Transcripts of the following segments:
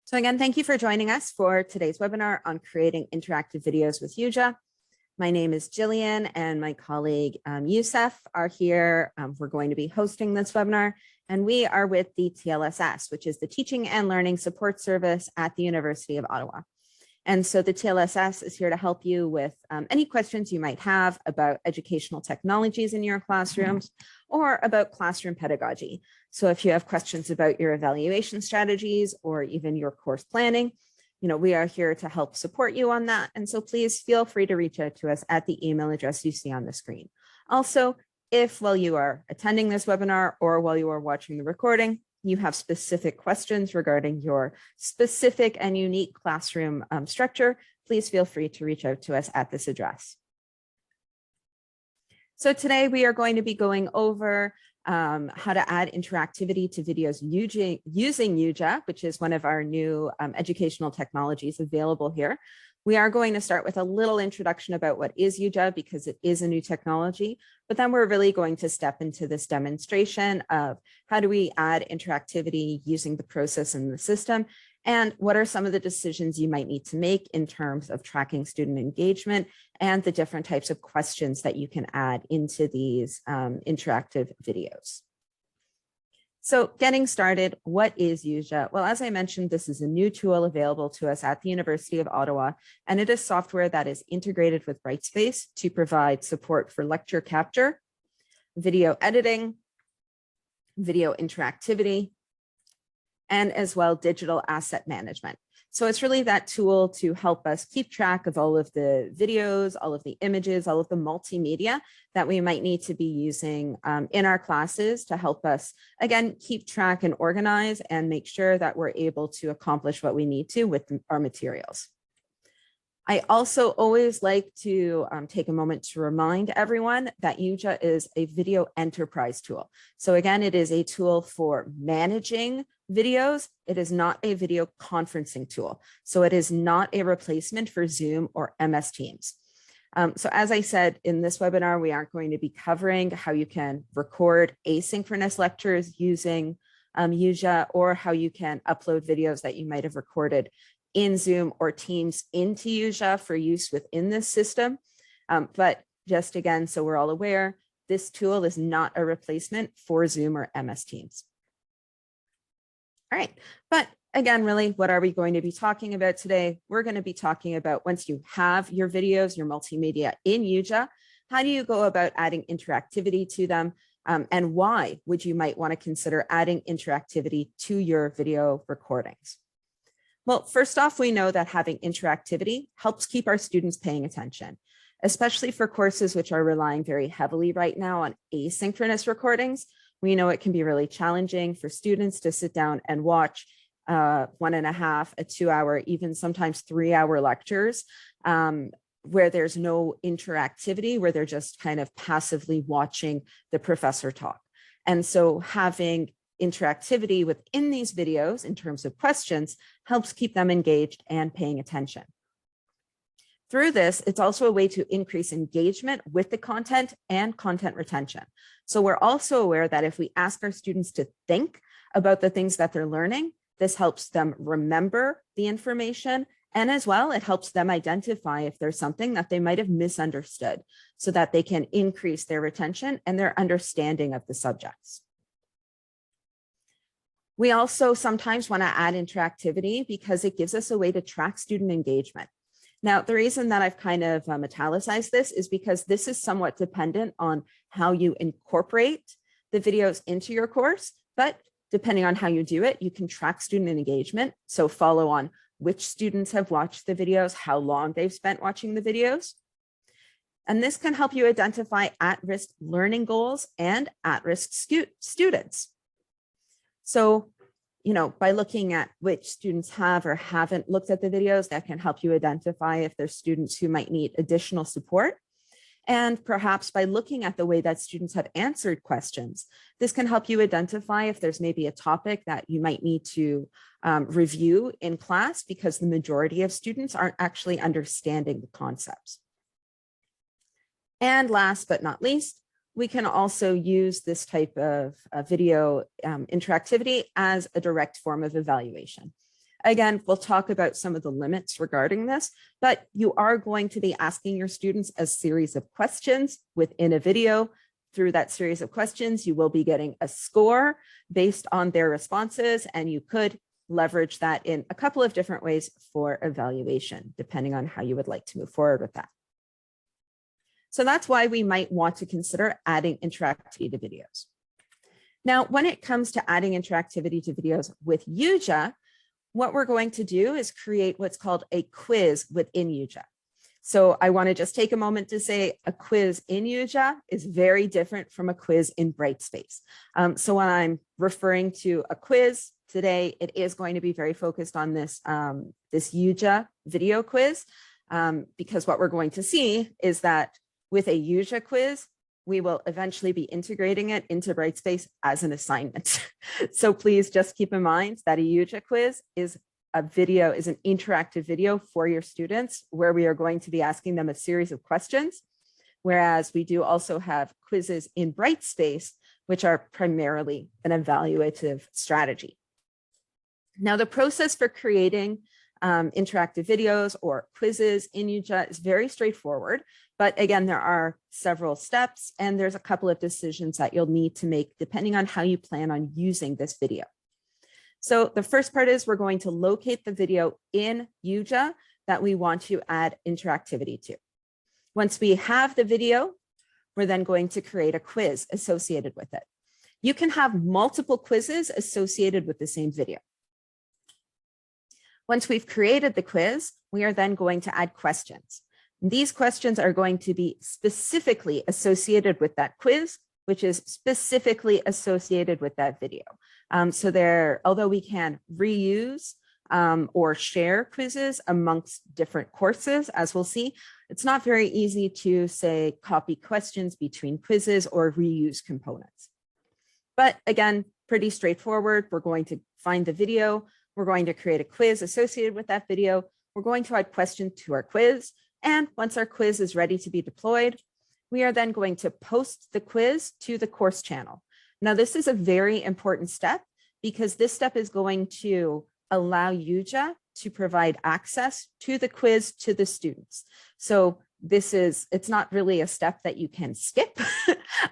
So again, thank you for joining us for today's webinar on creating interactive videos with YuJa. My name is Jillian and my colleague Youssef are here. We're going to be hosting this webinar, and we are with the TLSS, which is the Teaching and Learning Support Service at the University of Ottawa. And so the TLSS is here to help you with any questions you might have about educational technologies in your classrooms or about classroom pedagogy. So if you have questions about your evaluation strategies or even your course planning, we are here to help support you on that. And so please feel free to reach out to us at the email address you see on the screen. Also, if while you are attending this webinar or while you are watching the recording, you have specific questions regarding your specific and unique classroom structure, please feel free to reach out to us at this address. So today we are going to be going over how to add interactivity to videos using YuJa, which is one of our new educational technologies available here. We are going to start with a little introduction about what is YuJa because it is a new technology, but then we're really going to step into this demonstration of how do we add interactivity using the process and the system, and what are some of the decisions you might need to make in terms of tracking student engagement and the different types of questions that you can add into these interactive videos. So getting started, what is YuJa? Well, as I mentioned, this is a new tool available to us at the University of Ottawa, and it is software that is integrated with Brightspace to provide support for lecture capture, video editing, video interactivity, and as well digital asset management. So it's really that tool to help us keep track of all of the videos, all of the images, all of the multimedia that we might need to be using in our classes to help us, again, keep track and organize and make sure that we're able to accomplish what we need to with our materials. I also always like to take a moment to remind everyone that YuJa is a video enterprise tool. So again, it is a tool for managing videos. It is not a video conferencing tool. So it is not a replacement for Zoom or MS Teams. So as I said, in this webinar, we aren't going to be covering how you can record asynchronous lectures using YuJa, or how you can upload videos that you might have recorded in Zoom or Teams into YuJa for use within this system. But just again, so we're all aware, this tool is not a replacement for Zoom or MS Teams. All right, but again, really, what are we going to be talking about today? We're going to be talking about once you have your videos, your multimedia in YuJa, how do you go about adding interactivity to them? And why would you might want to consider adding interactivity to your video recordings? Well, first off, we know that having interactivity helps keep our students paying attention, especially for courses which are relying very heavily right now on asynchronous recordings. We know it can be really challenging for students to sit down and watch 1.5, a 2-hour, even sometimes 3-hour lectures where there's no interactivity, where they're just kind of passively watching the professor talk. And so having interactivity within these videos in terms of questions helps keep them engaged and paying attention. Through this, it's also a way to increase engagement with the content and content retention. So we're also aware that if we ask our students to think about the things that they're learning, this helps them remember the information, and as well, it helps them identify if there's something that they might have misunderstood so that they can increase their retention and their understanding of the subjects. We also sometimes want to add interactivity because it gives us a way to track student engagement. Now, the reason that I've kind of italicized this is because this is somewhat dependent on how you incorporate the videos into your course, but depending on how you do it, you can track student engagement. So follow on which students have watched the videos, how long they've spent watching the videos. And this can help you identify at-risk learning goals and at-risk students. So, by looking at which students have or haven't looked at the videos, that can help you identify if there's students who might need additional support. And perhaps by looking at the way that students have answered questions, this can help you identify if there's maybe a topic that you might need to review in class because the majority of students aren't actually understanding the concepts. And last but not least, we can also use this type of video interactivity as a direct form of evaluation. Again, we'll talk about some of the limits regarding this, but you are going to be asking your students a series of questions within a video. Through that series of questions, you will be getting a score based on their responses, and you could leverage that in a couple of different ways for evaluation, depending on how you would like to move forward with that. So that's why we might want to consider adding interactivity to videos. Now, when it comes to adding interactivity to videos with YuJa, what we're going to do is create what's called a quiz within YuJa. So I want to just take a moment to say a quiz in YuJa is very different from a quiz in Brightspace. So when I'm referring to a quiz today, it is going to be very focused on this, this YuJa video quiz, because what we're going to see is that with a YuJa quiz, we will eventually be integrating it into Brightspace as an assignment. So please just keep in mind that a YuJa quiz is a video, is an interactive video for your students where we are going to be asking them a series of questions. Whereas we do also have quizzes in Brightspace, which are primarily an evaluative strategy. Now, the process for creating interactive videos or quizzes in YuJa is very straightforward. But again, there are several steps and there's a couple of decisions that you'll need to make depending on how you plan on using this video. So the first part is we're going to locate the video in YuJa that we want to add interactivity to. Once we have the video, we're then going to create a quiz associated with it. You can have multiple quizzes associated with the same video. Once we've created the quiz, we are then going to add questions. These questions are going to be specifically associated with that quiz, which is specifically associated with that video. So there, although we can reuse or share quizzes amongst different courses, as we'll see, it's not very easy to say copy questions between quizzes or reuse components. But again, pretty straightforward. We're going to find the video. We're going to create a quiz associated with that video. We're going to add questions to our quiz. And once our quiz is ready to be deployed, we are then going to post the quiz to the course channel. Now, this is a very important step because this step is going to allow YuJa to provide access to the quiz to the students. So it's not really a step that you can skip,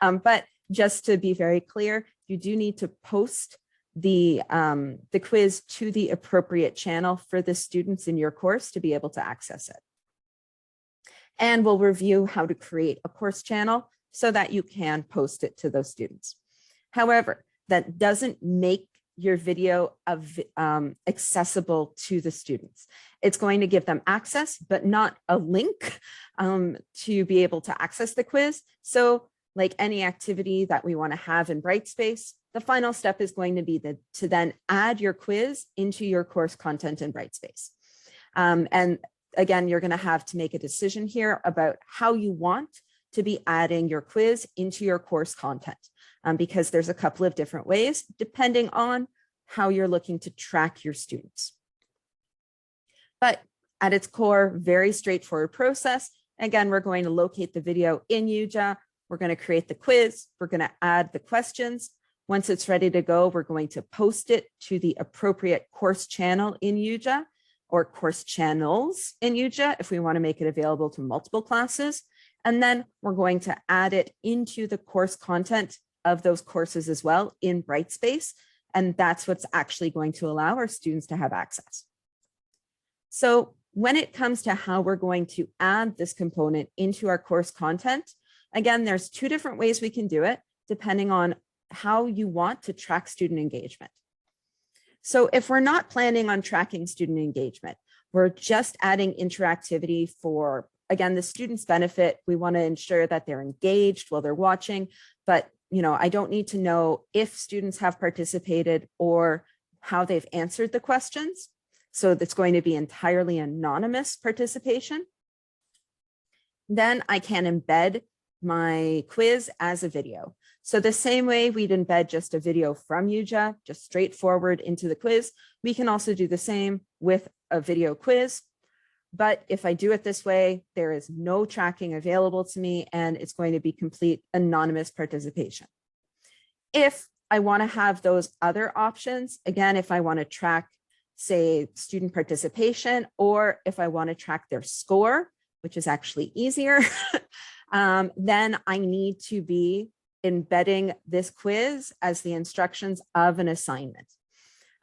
but just to be very clear, you do need to post the quiz to the appropriate channel for the students in your course to be able to access it. And we'll review how to create a course channel so that you can post it to those students. However, that doesn't make your video accessible to the students. It's going to give them access, but not a link to be able to access the quiz. So like any activity that we want to have in Brightspace, the final step is going to be to then add your quiz into your course content in Brightspace. And again, you're going to have to make a decision here about how you want to be adding your quiz into your course content, because there's a couple of different ways depending on how you're looking to track your students. But at its core, very straightforward process. Again, we're going to locate the video in YuJa. We're going to create the quiz. We're going to add the questions. Once it's ready to go, we're going to post it to the appropriate course channel in YuJa, or course channels in YuJa if we want to make it available to multiple classes. And then we're going to add it into the course content of those courses as well in Brightspace. And that's what's actually going to allow our students to have access. So when it comes to how we're going to add this component into our course content, again, there's two different ways we can do it depending on how you want to track student engagement. So if we're not planning on tracking student engagement, we're just adding interactivity for, again, the students' benefit. We want to ensure that they're engaged while they're watching, but I don't need to know if students have participated or how they've answered the questions. So that's going to be entirely anonymous participation. Then I can embed my quiz as a video. So the same way we'd embed just a video from YuJa, just straightforward into the quiz, we can also do the same with a video quiz. But if I do it this way, there is no tracking available to me and it's going to be complete anonymous participation. If I want to have those other options, again, if I want to track say student participation, or if I want to track their score, which is actually easier, then I need to be embedding this quiz as the instructions of an assignment.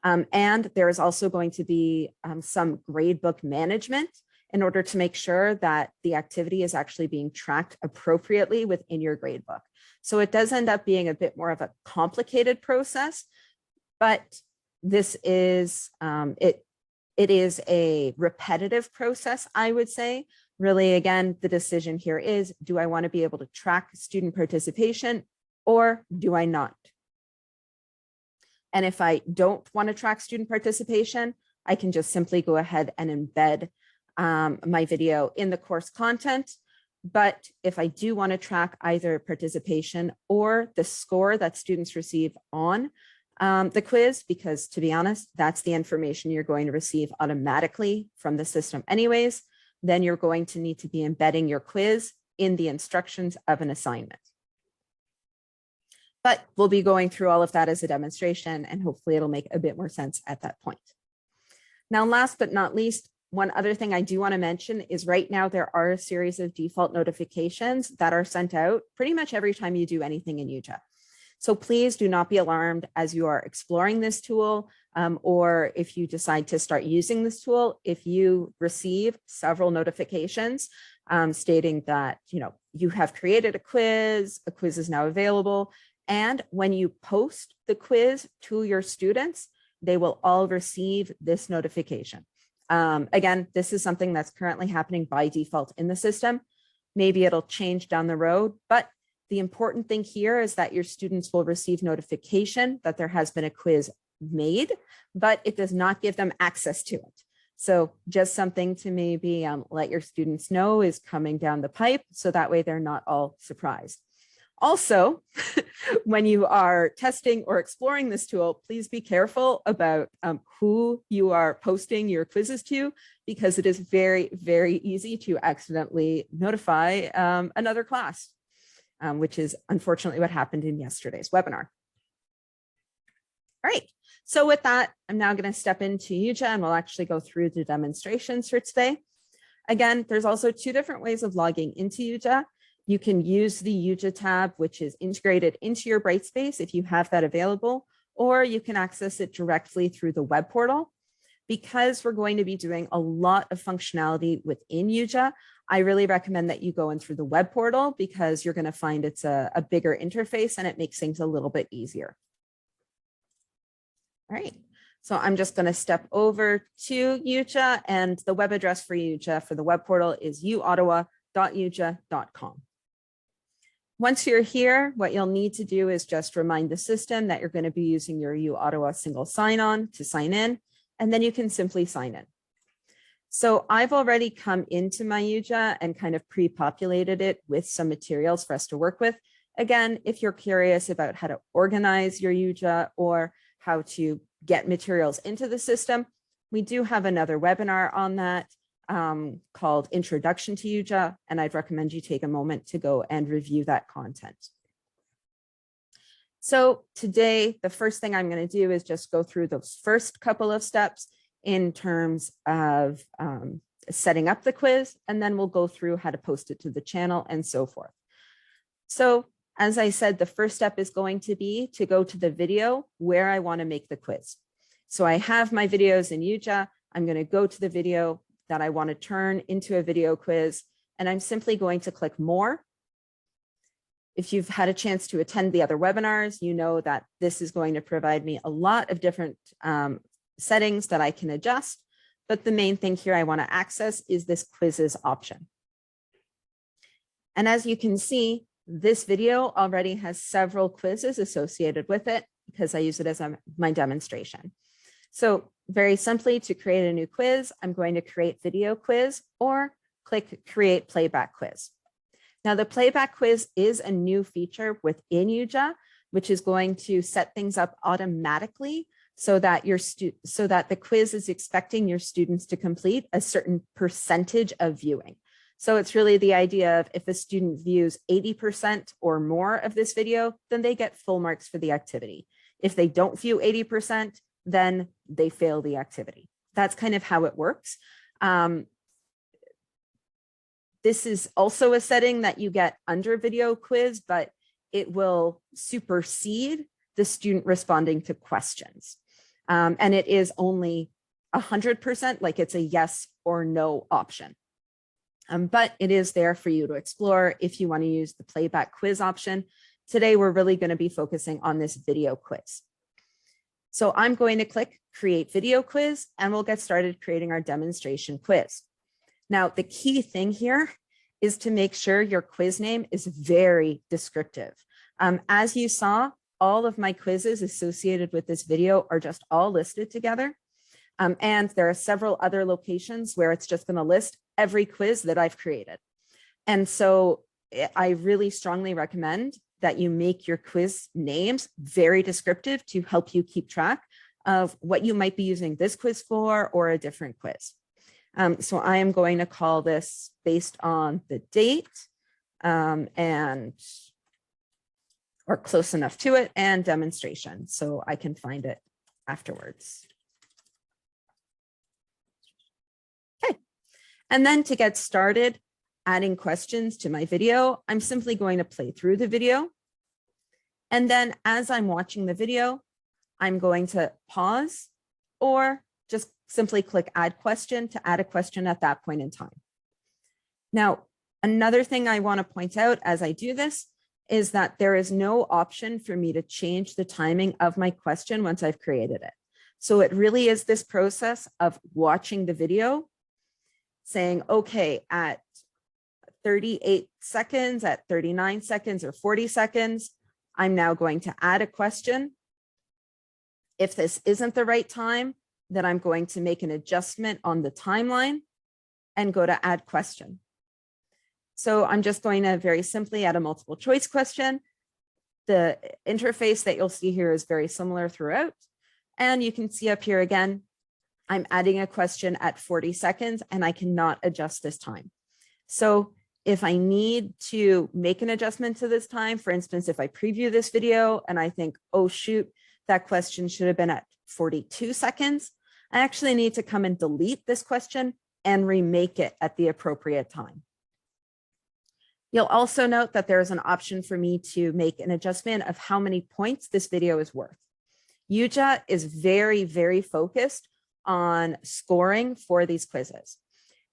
And there is also going to be some gradebook management in order to make sure that the activity is actually being tracked appropriately within your gradebook. So it does end up being a bit more of a complicated process, but this is, it is a repetitive process, I would say. Really, again, the decision here is, do I want to be able to track student participation or do I not? And if I don't want to track student participation, I can just simply go ahead and embed my video in the course content. But if I do want to track either participation or the score that students receive on the quiz, because to be honest, that's the information you're going to receive automatically from the system anyways, then you're going to need to be embedding your quiz in the instructions of an assignment. But we'll be going through all of that as a demonstration, and hopefully it'll make a bit more sense at that point. Now, last but not least, one other thing I do want to mention is right now there are a series of default notifications that are sent out pretty much every time you do anything in YuJa. So please do not be alarmed as you are exploring this tool, or if you decide to start using this tool, if you receive several notifications stating that you have created a quiz is now available. And when you post the quiz to your students, they will all receive this notification. Again, this is something that's currently happening by default in the system. Maybe it'll change down the road, but the important thing here is that your students will receive notification that there has been a quiz made, but it does not give them access to it. So just something to maybe let your students know is coming down the pipe, so that way they're not all surprised. Also, when you are testing or exploring this tool, please be careful about who you are posting your quizzes to, because it is very, very easy to accidentally notify another class, which is unfortunately what happened in yesterday's webinar. All right, so with that, I'm now going to step into YuJa and we'll actually go through the demonstrations for today. Again, there's also two different ways of logging into YuJa. You can use the YuJa tab, which is integrated into your Brightspace if you have that available, or you can access it directly through the web portal. Because we're going to be doing a lot of functionality within YuJa, I really recommend that you go in through the web portal because you're going to find it's a bigger interface and it makes things a little bit easier. All right, so I'm just going to step over to YuJa, and the web address for YuJa for the web portal is uottawa.yuja.com. Once you're here, what you'll need to do is just remind the system that you're going to be using your UOttawa single sign-on to sign in, and then you can simply sign in. So I've already come into my YuJa and kind of pre-populated it with some materials for us to work with. Again, if you're curious about how to organize your YuJa or how to get materials into the system, we do have another webinar on that called Introduction to YuJa, and I'd recommend you take a moment to go and review that content. So today, the first thing I'm going to do is just go through those first couple of steps in terms of setting up the quiz, and then we'll go through how to post it to the channel and so forth. So as I said, the first step is going to be to go to the video where I want to make the quiz. So I have my videos in YuJa. I'm going to go to the video that I want to turn into a video quiz, and I'm simply going to click more. If you've had a chance to attend the other webinars, you know that this is going to provide me a lot of different settings that I can adjust, but the main thing here I want to access is this quizzes option. And as you can see, this video already has several quizzes associated with it because I use it as my demonstration. So very simply, to create a new quiz, I'm going to create video quiz or click create playback quiz. Now the playback quiz is a new feature within YuJa, which is going to set things up automatically so that the quiz is expecting your students to complete a certain percentage of viewing. So it's really the idea of if a student views 80% or more of this video, then they get full marks for the activity. If they don't view 80%, then they fail the activity. That's kind of how it works. This is also a setting that you get under video quiz, but it will supersede the student responding to questions. And it is only 100%, like it's a yes or no option. But it is there for you to explore if you want to use the playback quiz option. Today, we're really going to be focusing on this video quiz. So I'm going to click Create Video Quiz, and we'll get started creating our demonstration quiz. Now, the key thing here is to make sure your quiz name is very descriptive. As you saw, all of my quizzes associated with this video are just all listed together. And there are several other locations where it's just going to list every quiz that I've created. And so I really strongly recommend that you make your quiz names very descriptive to help you keep track of what you might be using this quiz for or a different quiz. So I am going to call this based on the date or close enough to it, and demonstration, so I can find it afterwards. Okay, and then to get started adding questions to my video, I'm simply going to play through the video. And then as I'm watching the video, I'm going to pause or just simply click Add Question to add a question at that point in time. Now, another thing I want to point out as I do this is that there is no option for me to change the timing of my question once I've created it. So it really is this process of watching the video, saying, okay, at 38 seconds, at 39 seconds, or 40 seconds, I'm now going to add a question. If this isn't the right time, then I'm going to make an adjustment on the timeline and go to Add Question. So I'm just going to very simply add a multiple choice question. The interface that you'll see here is very similar throughout. And you can see up here again, I'm adding a question at 40 seconds and I cannot adjust this time. So if I need to make an adjustment to this time, for instance, if I preview this video and I think, oh shoot, that question should have been at 42 seconds, I actually need to come and delete this question and remake it at the appropriate time. You'll also note that there is an option for me to make an adjustment of how many points this video is worth. YuJa is very, very focused on scoring for these quizzes.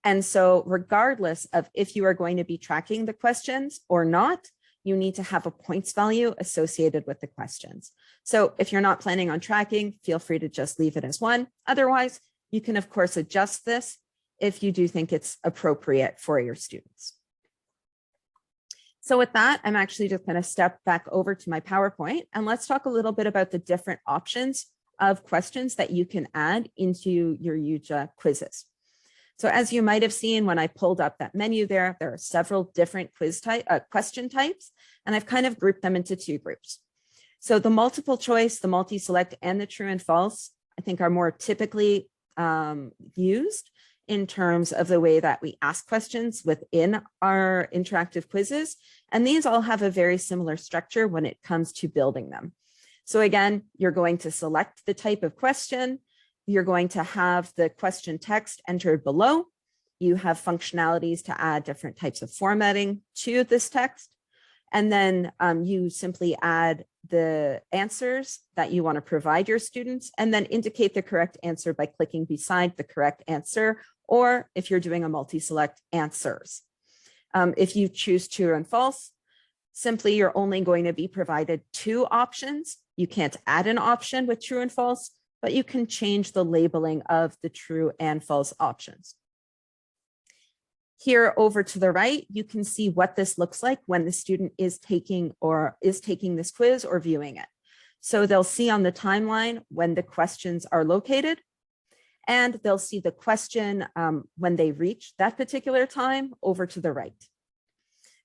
And so regardless of if you are going to be tracking the questions or not, you need to have a points value associated with the questions. So if you're not planning on tracking, feel free to just leave it as 1. Otherwise, you can of course adjust this if you do think it's appropriate for your students. So with that, I'm actually just going to step back over to my PowerPoint and let's talk a little bit about the different options of questions that you can add into your YuJa quizzes. So as you might have seen when I pulled up that menu there are several different question types, and I've kind of grouped them into 2 groups. So the multiple choice, the multi-select, and the true and false, I think are more typically used in terms of the way that we ask questions within our interactive quizzes. And these all have a very similar structure when it comes to building them. So again, you're going to select the type of question. You're going to have the question text entered below. You have functionalities to add different types of formatting to this text. And then you simply add the answers that you want to provide your students and then indicate the correct answer by clicking beside the correct answer, or if you're doing a multi-select, answers. If you choose true and false, simply you're only going to be provided 2 options. You can't add an option with true and false, but you can change the labeling of the true and false options. Here over to the right, you can see what this looks like when the student is taking this quiz or viewing it. So they'll see on the timeline when the questions are located, and they'll see the question when they reach that particular time over to the right.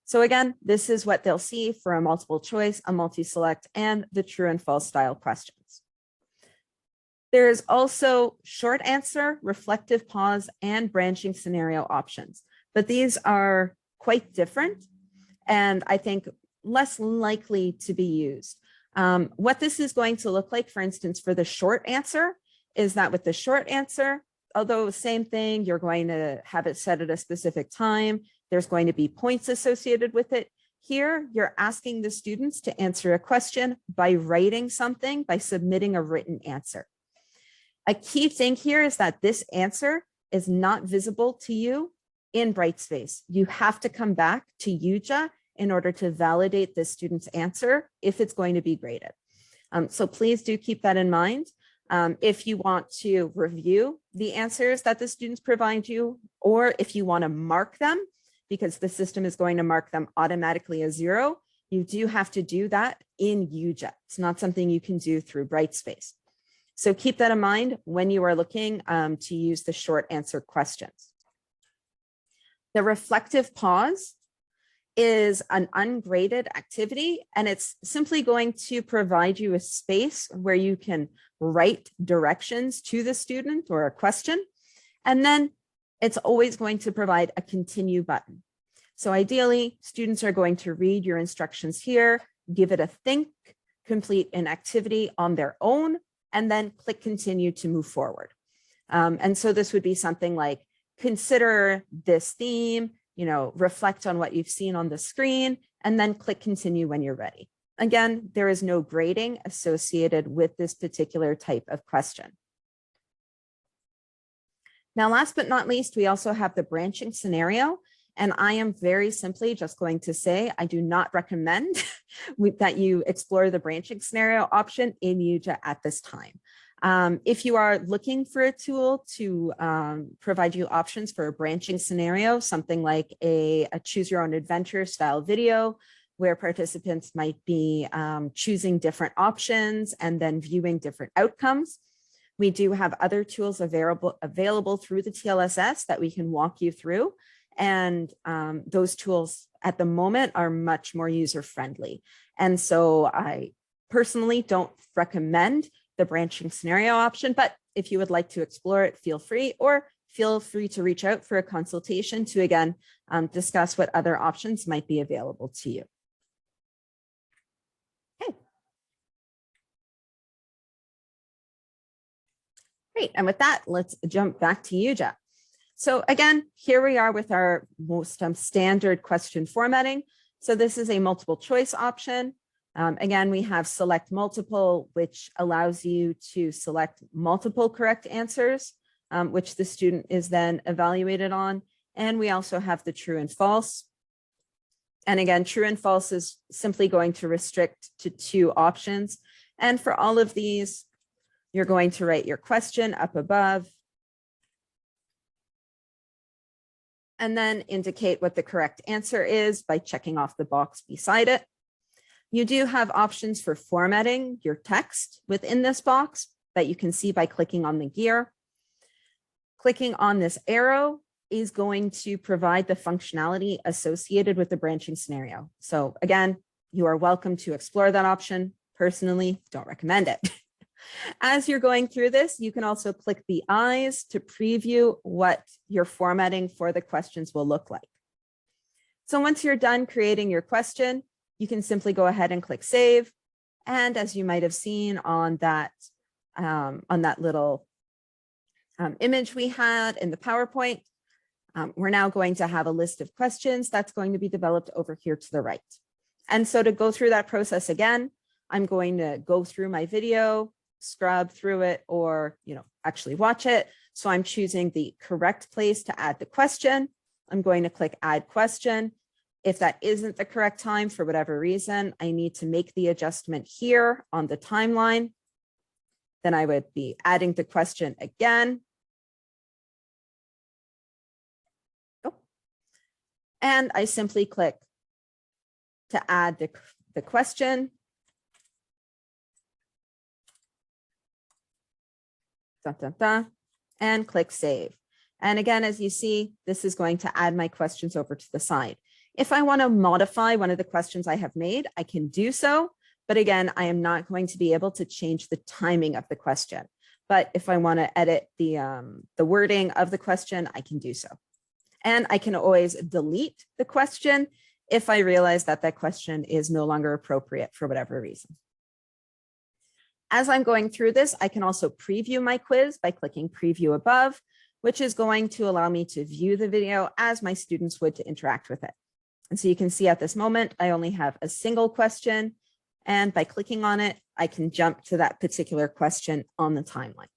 So again, this is what they'll see for a multiple choice, a multi-select, and the true and false style questions. There is also short answer, reflective pause, and branching scenario options, but these are quite different and I think less likely to be used. What this is going to look like, for instance, for the short answer, is that with the short answer, although same thing, you're going to have it set at a specific time. There's going to be points associated with it. Here, you're asking the students to answer a question by writing something, by submitting a written answer. A key thing here is that this answer is not visible to you in Brightspace. You have to come back to YuJa in order to validate the student's answer if it's going to be graded. So please do keep that in mind. If you want to review the answers that the students provide you, or if you want to mark them, because the system is going to mark them automatically as 0, you do have to do that in YuJa. It's not something you can do through Brightspace. So keep that in mind when you are looking to use the short answer questions. The reflective pause is an ungraded activity, and it's simply going to provide you a space where you can write directions to the student or a question, and then it's always going to provide a continue button. So ideally, students are going to read your instructions here, give it a think, complete an activity on their own, and then click continue to move forward. And so this would be something like, consider this theme, reflect on what you've seen on the screen, and then click continue when you're ready. Again, there is no grading associated with this particular type of question. Now, last but not least, we also have the branching scenario. And I am very simply just going to say, I do not recommend that you explore the branching scenario option in YuJa at this time. If you are looking for a tool to provide you options for a branching scenario, something like a choose your own adventure style video, where participants might be choosing different options and then viewing different outcomes, we do have other tools available through the TLSS that we can walk you through. And those tools at the moment are much more user-friendly. And so I personally don't recommend the branching scenario option, but if you would like to explore it, feel free to reach out for a consultation to, again, discuss what other options might be available to you. Okay. Great, and with that, let's jump back to YuJa. So again, here we are with our most standard question formatting. So this is a multiple choice option. Again, we have select multiple, which allows you to select multiple correct answers, which the student is then evaluated on. And we also have the true and false. And again, true and false is simply going to restrict to 2 options. And for all of these, you're going to write your question up above, and then indicate what the correct answer is by checking off the box beside it. You do have options for formatting your text within this box that you can see by clicking on the gear. Clicking on this arrow is going to provide the functionality associated with the branching scenario. So again, you are welcome to explore that option. Personally, don't recommend it. As you're going through this, you can also click the eyes to preview what your formatting for the questions will look like. So once you're done creating your question, you can simply go ahead and click save. And as you might have seen on that little image we had in the PowerPoint, we're now going to have a list of questions that's going to be developed over here to the right. And so to go through that process again, I'm going to go through my video, scrub through it, or actually watch it. So I'm choosing the correct place to add the question. I'm going to click add question. If that isn't the correct time for whatever reason, I need to make the adjustment here on the timeline. Then I would be adding the question again. Oh. And I simply click to add the question. And click save. And again, as you see, this is going to add my questions over to the side. If I want to modify one of the questions I have made, I can do so. But again, I am not going to be able to change the timing of the question. But if I want to edit the wording of the question, I can do so. And I can always delete the question if I realize that that question is no longer appropriate for whatever reason. As I'm going through this, I can also preview my quiz by clicking preview above, which is going to allow me to view the video as my students would to interact with it. And so you can see at this moment, I only have a single question. And by clicking on it, I can jump to that particular question on the timeline.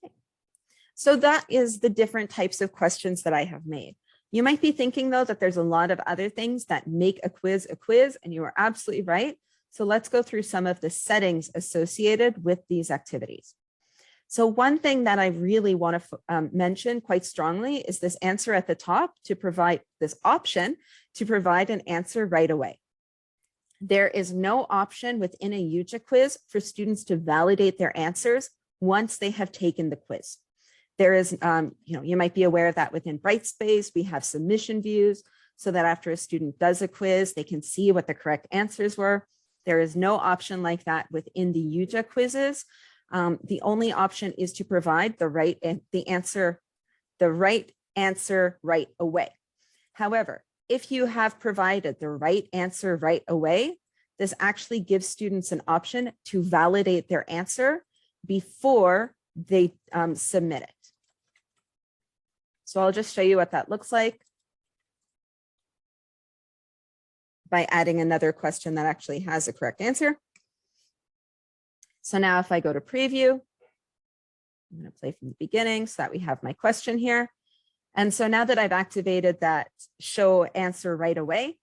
Okay. So that is the different types of questions that I have made. You might be thinking, though, that there's a lot of other things that make a quiz, and you are absolutely right. So let's go through some of the settings associated with these activities. So one thing that I really want to mention quite strongly is this answer at the top, to provide this option to provide an answer right away. There is no option within a YuJa quiz for students to validate their answers once they have taken the quiz. There is, you might be aware of that within Brightspace, we have submission views so that after a student does a quiz, they can see what the correct answers were. There is no option like that within the YuJa quizzes. The only option is to provide the right answer right away. However, if you have provided the right answer right away, this actually gives students an option to validate their answer before they submit it. So I'll just show you what that looks like by adding another question that actually has a correct answer. So now if I go to preview, I'm going to play from the beginning so that we have my question here. And so now that I've activated that show answer right away,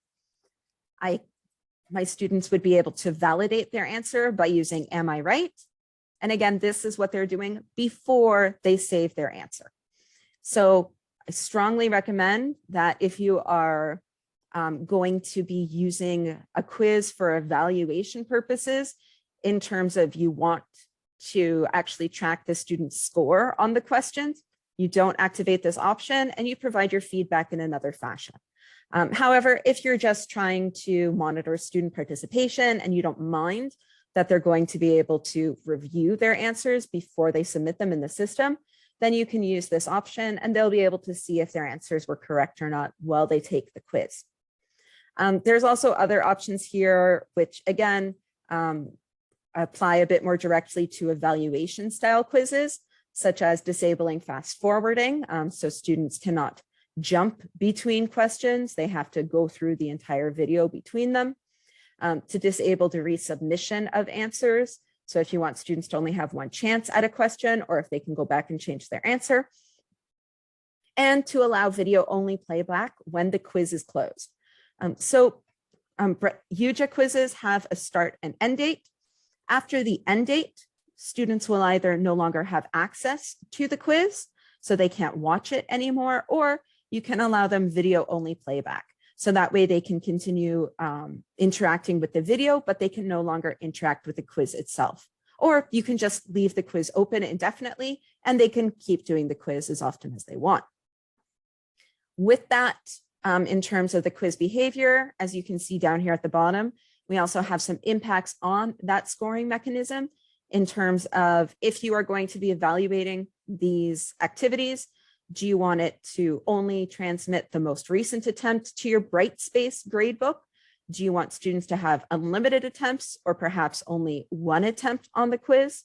my students would be able to validate their answer by using am I right? And again, this is what they're doing before they save their answer. So I strongly recommend that if you are going to be using a quiz for evaluation purposes, in terms of you want to actually track the student's score on the questions, you don't activate this option and you provide your feedback in another fashion. However, if you're just trying to monitor student participation and you don't mind that they're going to be able to review their answers before they submit them in the system, then you can use this option and they'll be able to see if their answers were correct or not while they take the quiz. There's also other options here, which again, apply a bit more directly to evaluation style quizzes, such as disabling fast forwarding. So students cannot jump between questions. They have to go through the entire video between them. To disable the resubmission of answers. So if you want students to only have one chance at a question, or if they can go back and change their answer. And to allow video only playback when the quiz is closed. YuJa quizzes have a start and end date. After the end date, students will either no longer have access to the quiz, so they can't watch it anymore, or you can allow them video only playback. So that way they can continue interacting with the video, but they can no longer interact with the quiz itself. Or you can just leave the quiz open indefinitely and they can keep doing the quiz as often as they want. With that, in terms of the quiz behavior, as you can see down here at the bottom, we also have some impacts on that scoring mechanism in terms of if you are going to be evaluating these activities, do you want it to only transmit the most recent attempt to your Brightspace gradebook? Do you want students to have unlimited attempts or perhaps only one attempt on the quiz?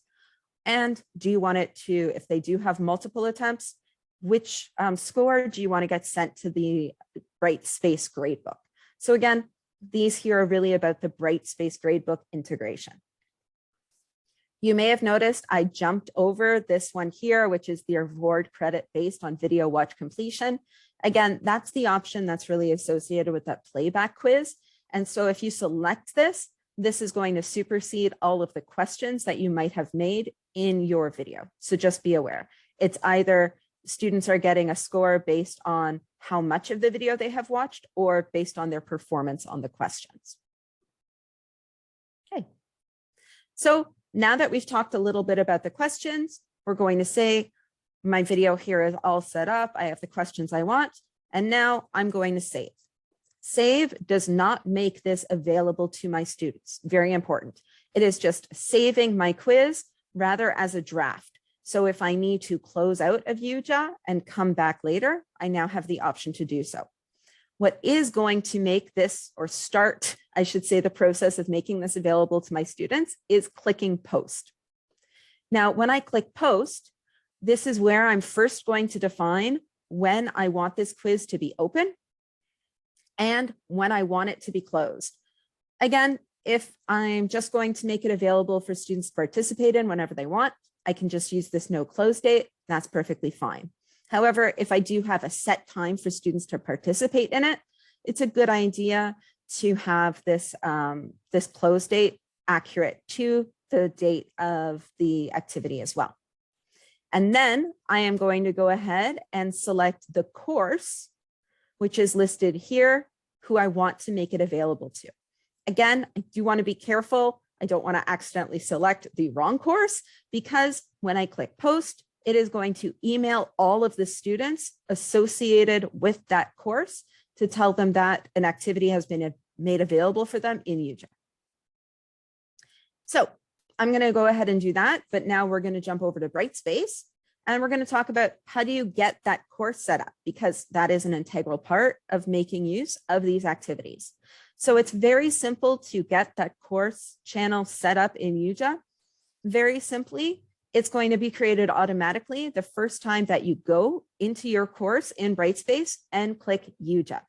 And do you want it to, if they do have multiple attempts, which score do you want to get sent to the Brightspace gradebook? So again, these here are really about the Brightspace gradebook integration. You may have noticed I jumped over this one here, which is the award credit based on video watch completion. Again, that's the option that's really associated with that playback quiz. And so if you select this, this is going to supersede all of the questions that you might have made in your video. So just be aware. It's either students are getting a score based on how much of the video they have watched or based on their performance on the questions. Okay. So now that we've talked a little bit about the questions, we're going to say my video here is all set up. I have the questions I want, and now I'm going to save. Save does not make this available to my students. Very important. It is just saving my quiz rather as a draft. So if I need to close out of YuJa and come back later, I now have the option to do so. What is going to make this, or start, I should say, the process of making this available to my students is clicking post. Now, when I click post, this is where I'm first going to define when I want this quiz to be open and when I want it to be closed. Again, if I'm just going to make it available for students to participate in whenever they want, I can just use this no close date. That's perfectly fine. However, if I do have a set time for students to participate in it, it's a good idea to have this, this close date accurate to the date of the activity as well. And then I am going to go ahead and select the course, which is listed here, who I want to make it available to. Again, I do want to be careful. I don't want to accidentally select the wrong course, because when I click post, it is going to email all of the students associated with that course to tell them that an activity has been made available for them in YuJa. So I'm going to go ahead and do that, but now we're going to jump over to Brightspace and we're going to talk about how do you get that course set up, because that is an integral part of making use of these activities. So it's very simple to get that course channel set up in YuJa. Very simply, it's going to be created automatically the first time that you go into your course in Brightspace and click YuJa.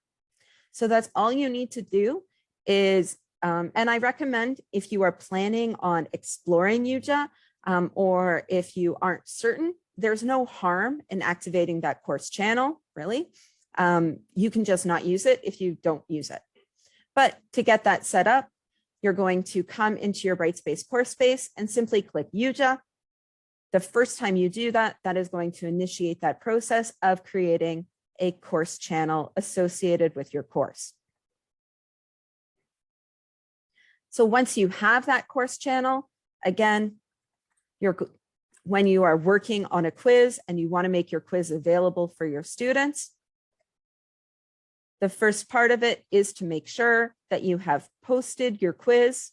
So that's all you need to do is, and I recommend if you are planning on exploring YuJa, or if you aren't certain, there's no harm in activating that course channel, really. You can just not use it if you don't use it. But to get that set up, you're going to come into your Brightspace course space and simply click YuJa. The first time you do that, that is going to initiate that process of creating a course channel associated with your course. So once you have that course channel, again, when you are working on a quiz and you want to make your quiz available for your students, the first part of it is to make sure that you have posted your quiz.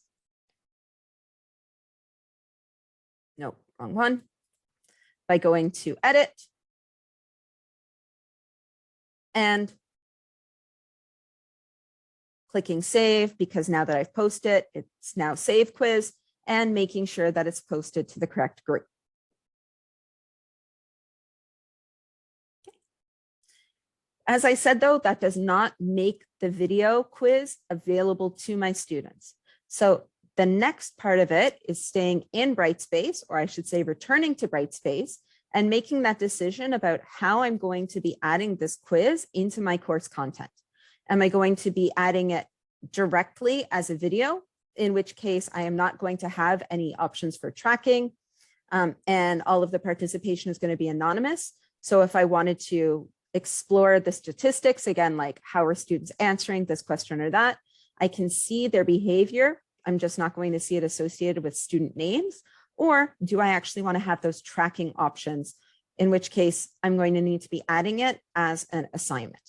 No, wrong one. By going to edit and clicking save, because now that I've posted it, it's now save quiz, and making sure that it's posted to the correct group. As I said, though, that does not make the video quiz available to my students. So the next part of it is staying in Brightspace, or I should say returning to Brightspace, and making that decision about how I'm going to be adding this quiz into my course content. Am I going to be adding it directly as a video, in which case I am not going to have any options for tracking, and all of the participation is going to be anonymous. So if I wanted to explore the statistics, again, like how are students answering this question or that, I can see their behavior. I'm just not going to see it associated with student names. Or do I actually want to have those tracking options, in which case I'm going to need to be adding it as an assignment.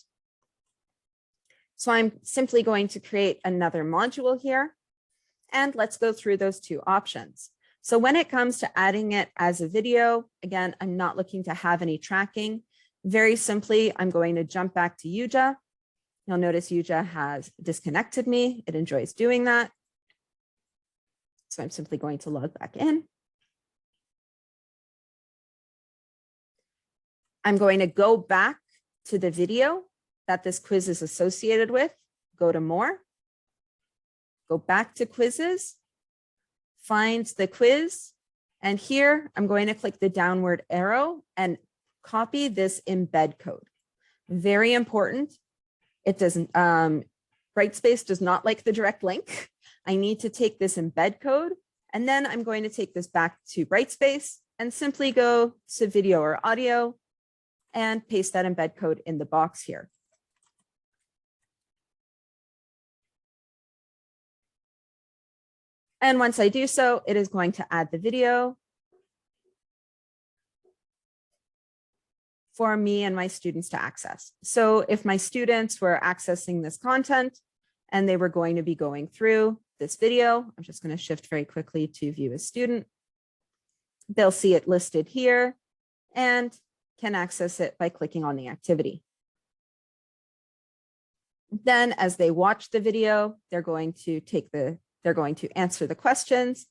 So I'm simply going to create another module here, and let's go through those two options. So when it comes to adding it as a video, again, I'm not looking to have any tracking. Very simply, I'm going to jump back to YuJa. You'll notice YuJa has disconnected me. It enjoys doing that. So I'm simply going to log back in. I'm going to go back to the video that this quiz is associated with, go to more, go back to quizzes, find the quiz, and here I'm going to click the downward arrow and copy this embed code. Very important. It doesn't, Brightspace does not like the direct link. I need to take this embed code, and then I'm going to take this back to Brightspace and simply go to video or audio and paste that embed code in the box here. And once I do so, it is going to add the video for me and my students to access. So if my students were accessing this content and they were going to be going through this video, I'm just going to shift very quickly to view a student. They'll see it listed here and can access it by clicking on the activity. Then as they watch the video, they're going to answer the questions.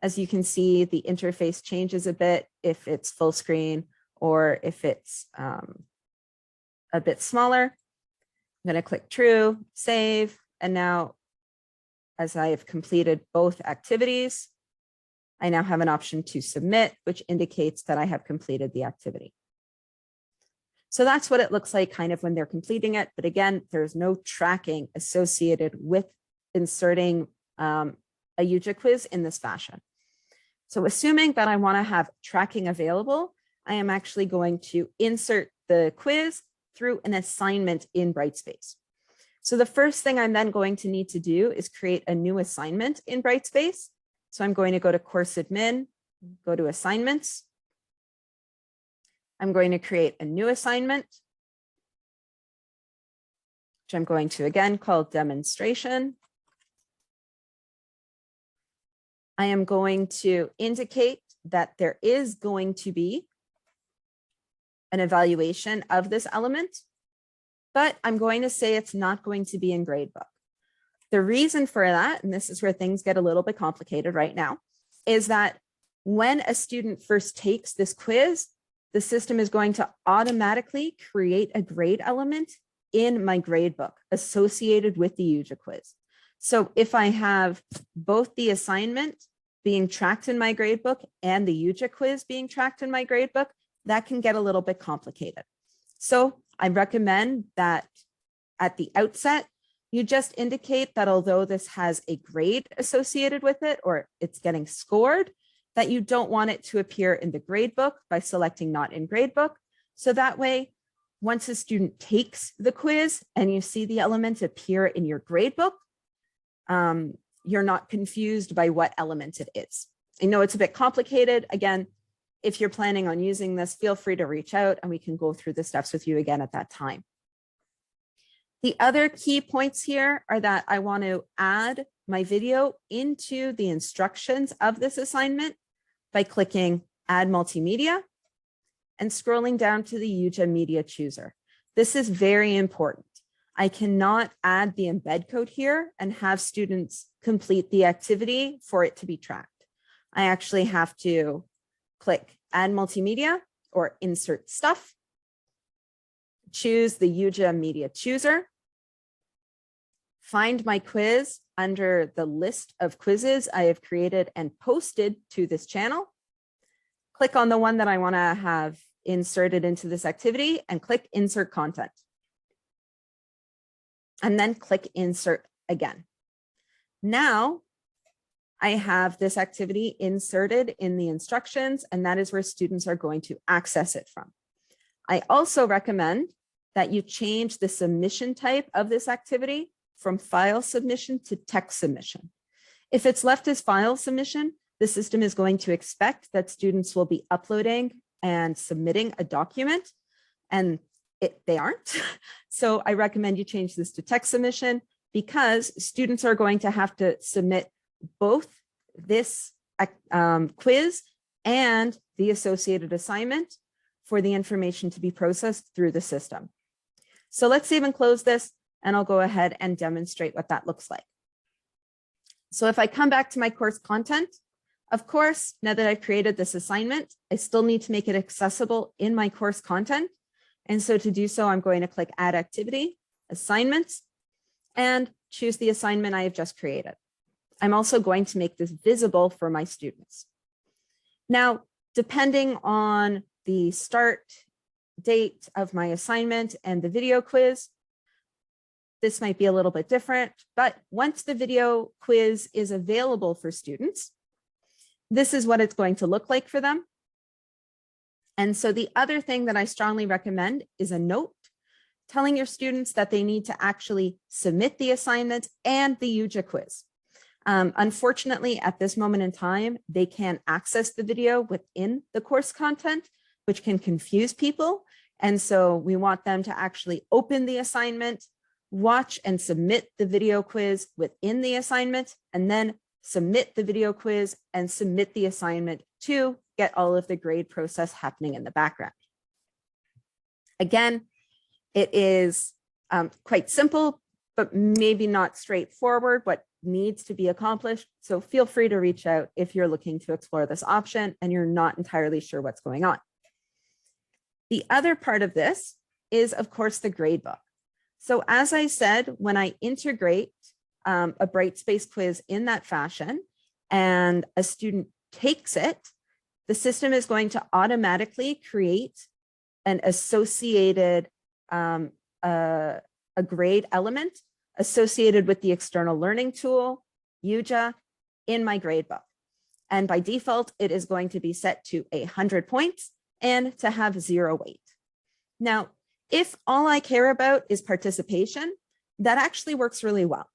As you can see, the interface changes a bit if it's full screen or if it's a bit smaller. I'm going to click true, save, and now as I have completed both activities, I now have an option to submit, which indicates that I have completed the activity. So that's what it looks like kind of when they're completing it. But again, there's no tracking associated with inserting a YuJa quiz in this fashion. So assuming that I want to have tracking available, I am actually going to insert the quiz through an assignment in Brightspace. So the first thing I'm then going to need to do is create a new assignment in Brightspace. So I'm going to go to course admin, go to assignments. I'm going to create a new assignment, which I'm going to again call demonstration. I am going to indicate that there is going to be an evaluation of this element, but I'm going to say it's not going to be in gradebook. The reason for that, and this is where things get a little bit complicated right now, is that when a student first takes this quiz, the system is going to automatically create a grade element in my gradebook associated with the YuJa quiz. So if I have both the assignment being tracked in my gradebook and the YuJa quiz being tracked in my gradebook, that can get a little bit complicated. So I recommend that at the outset, you just indicate that although this has a grade associated with it, or it's getting scored, that you don't want it to appear in the gradebook by selecting not in gradebook. So that way, once a student takes the quiz and you see the element appear in your gradebook, you're not confused by what element it is. I know it's a bit complicated. Again, if you're planning on using this, feel free to reach out and we can go through the steps with you again at that time. The other key points here are that I want to add my video into the instructions of this assignment by clicking Add Multimedia and scrolling down to the YuJa Media Chooser. This is very important. I cannot add the embed code here and have students complete the activity for it to be tracked. I actually have to click Add Multimedia or Insert Stuff, choose the YuJa Media Chooser, find my quiz under the list of quizzes I have created and posted to this channel, click on the one that I want to have inserted into this activity and click Insert Content. And then click Insert again. Now I have this activity inserted in the instructions, and that is where students are going to access it from. I also recommend that you change the submission type of this activity from file submission to text submission. If it's left as file submission, the system is going to expect that students will be uploading and submitting a document, and they aren't. So I recommend you change this to text submission because students are going to have to submit both this quiz and the associated assignment for the information to be processed through the system. So let's save and close this, and I'll go ahead and demonstrate what that looks like. So if I come back to my course content, of course, now that I've created this assignment, I still need to make it accessible in my course content. And so to do so, I'm going to click Add Activity, Assignments, and choose the assignment I have just created. I'm also going to make this visible for my students. Now, depending on the start date of my assignment and the video quiz, this might be a little bit different, but once the video quiz is available for students, this is what it's going to look like for them. And so the other thing that I strongly recommend is a note telling your students that they need to actually submit the assignment and the YuJa quiz. Unfortunately, at this moment in time, they can't access the video within the course content, which can confuse people. And so we want them to actually open the assignment, watch and submit the video quiz within the assignment, and then submit the video quiz and submit the assignment to get all of the grade process happening in the background. Again, it is quite simple. but maybe not straightforward what needs to be accomplished. So feel free to reach out if you're looking to explore this option and you're not entirely sure what's going on. The other part of this is, of course, the gradebook. So as I said, when I integrate a Brightspace quiz in that fashion and a student takes it, the system is going to automatically create an associated a grade element associated with the external learning tool, YuJa, in my gradebook. And by default, it is going to be set to 100 points and to have 0 weight. Now, if all I care about is participation, that actually works really well,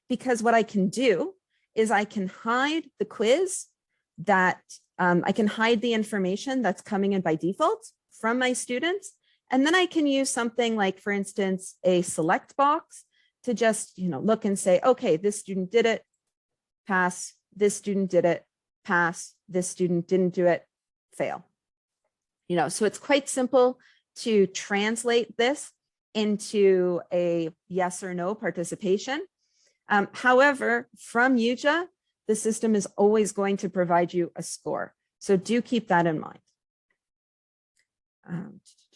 because what I can do is I can hide the quiz that I can hide the information that's coming in by default from my students. And then I can use something like, for instance, a select box to just, look and say, okay, this student did it, pass, this student did it, pass, this student didn't do it, fail. So it's quite simple to translate this into a yes or no participation. However, from YuJa, the system is always going to provide you a score. So do keep that in mind.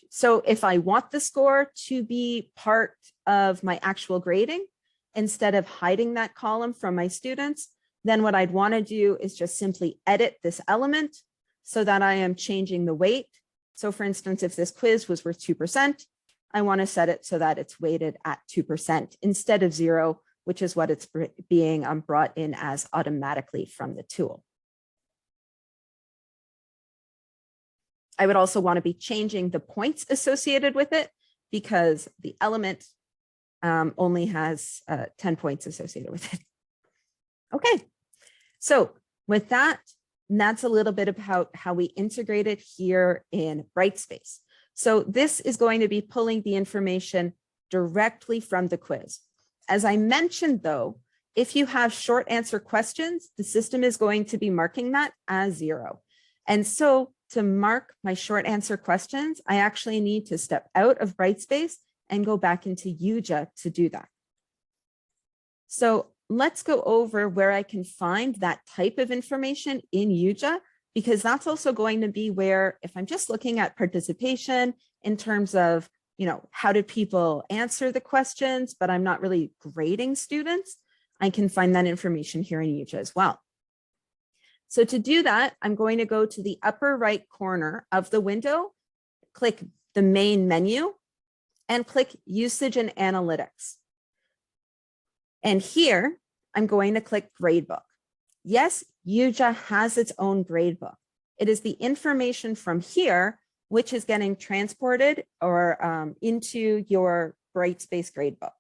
So if I want the score to be part of my actual grading, instead of hiding that column from my students, then what I'd want to do is just simply edit this element so that I am changing the weight. So for instance, if this quiz was worth 2%, I want to set it so that it's weighted at 2% instead of 0, which is what it's being brought in as automatically from the tool. I would also want to be changing the points associated with it because the element only has 10 points associated with it. Okay, so with that, that's a little bit about how we integrate it here in Brightspace. So this is going to be pulling the information directly from the quiz. As I mentioned, though, if you have short answer questions, the system is going to be marking that as 0. And so to mark my short answer questions, I actually need to step out of Brightspace and go back into YuJa to do that. So let's go over where I can find that type of information in YuJa, because that's also going to be where, if I'm just looking at participation in terms of, how did people answer the questions, but I'm not really grading students, I can find that information here in YuJa as well. So to do that, I'm going to go to the upper right corner of the window, click the main menu, and click Usage and Analytics. And here, I'm going to click Gradebook. Yes, YuJa has its own gradebook. It is the information from here which is getting transported or into your Brightspace gradebook.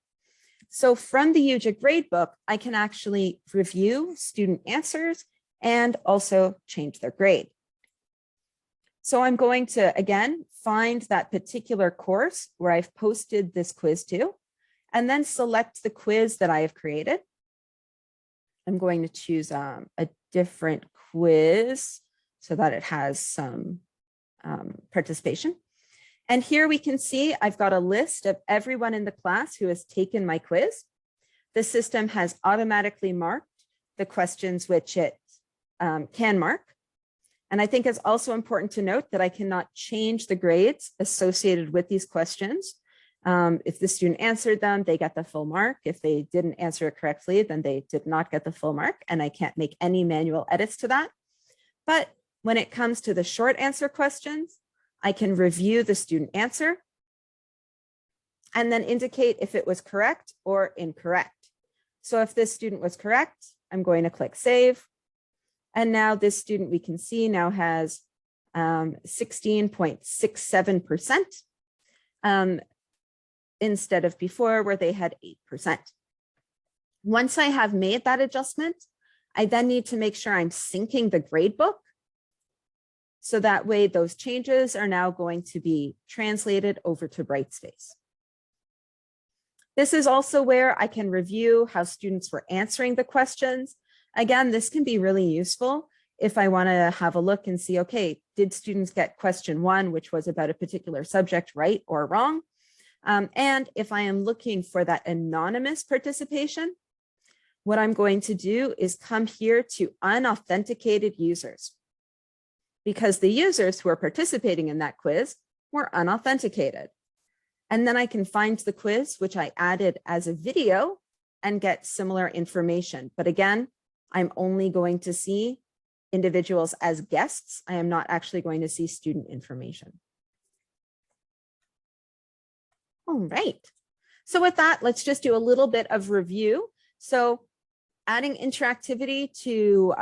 So from the YuJa gradebook, I can actually review student answers and also change their grade. So I'm going to, again, find that particular course where I've posted this quiz to, and then select the quiz that I have created. I'm going to choose a different quiz so that it has some participation. And here we can see I've got a list of everyone in the class who has taken my quiz. The system has automatically marked the questions which it can mark. And I think it's also important to note that I cannot change the grades associated with these questions. If the student answered them, they get the full mark. If they didn't answer it correctly, then they did not get the full mark, and I can't make any manual edits to that. But when it comes to the short answer questions, I can review the student answer and then indicate if it was correct or incorrect. So if this student was correct, I'm going to click Save. And now this student, we can see, now has 16.67%. Instead of before where they had 8%. Once I have made that adjustment, I then need to make sure I'm syncing the gradebook. So that way those changes are now going to be translated over to Brightspace. This is also where I can review how students were answering the questions. Again, this can be really useful if I want to have a look and see, okay, did students get question 1, which was about a particular subject, right or wrong? And if I am looking for that anonymous participation, what I'm going to do is come here to unauthenticated users, because the users who are participating in that quiz were unauthenticated. And then I can find the quiz, which I added as a video, and get similar information. But again, I'm only going to see individuals as guests. I am not actually going to see student information. All right. So with that, let's just do a little bit of review. So adding interactivity to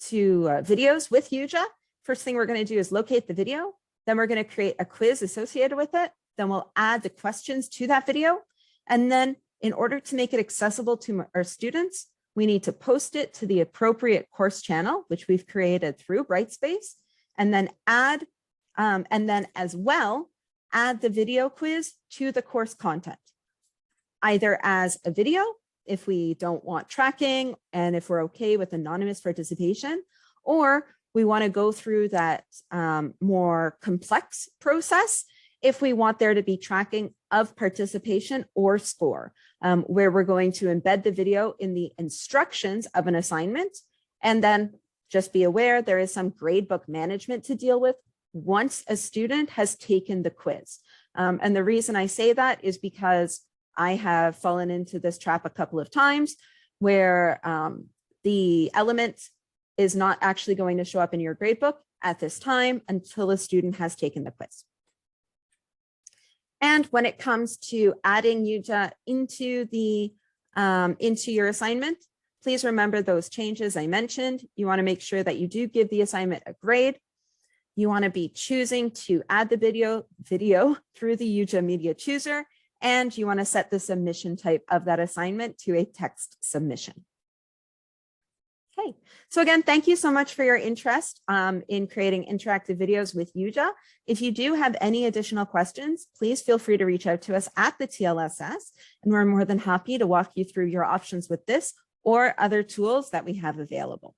videos with YuJa. First thing we're going to do is locate the video. Then we're going to create a quiz associated with it. Then we'll add the questions to that video. And then in order to make it accessible to our students, we need to post it to the appropriate course channel, which we've created through Brightspace, and then add the video quiz to the course content, either as a video, if we don't want tracking and if we're okay with anonymous participation, or we want to go through that more complex process if we want there to be tracking of participation or score, where we're going to embed the video in the instructions of an assignment. And then just be aware there is some gradebook management to deal with once a student has taken the quiz. And the reason I say that is because I have fallen into this trap a couple of times where the element is not actually going to show up in your gradebook at this time until a student has taken the quiz. And when it comes to adding YuJa into your assignment, please remember those changes I mentioned. You want to make sure that you do give the assignment a grade. You want to be choosing to add the video through the YuJa Media Chooser, and you want to set the submission type of that assignment to a text submission. Okay, so again, thank you so much for your interest in creating interactive videos with YuJa. If you do have any additional questions, please feel free to reach out to us at the TLSS, and we're more than happy to walk you through your options with this or other tools that we have available.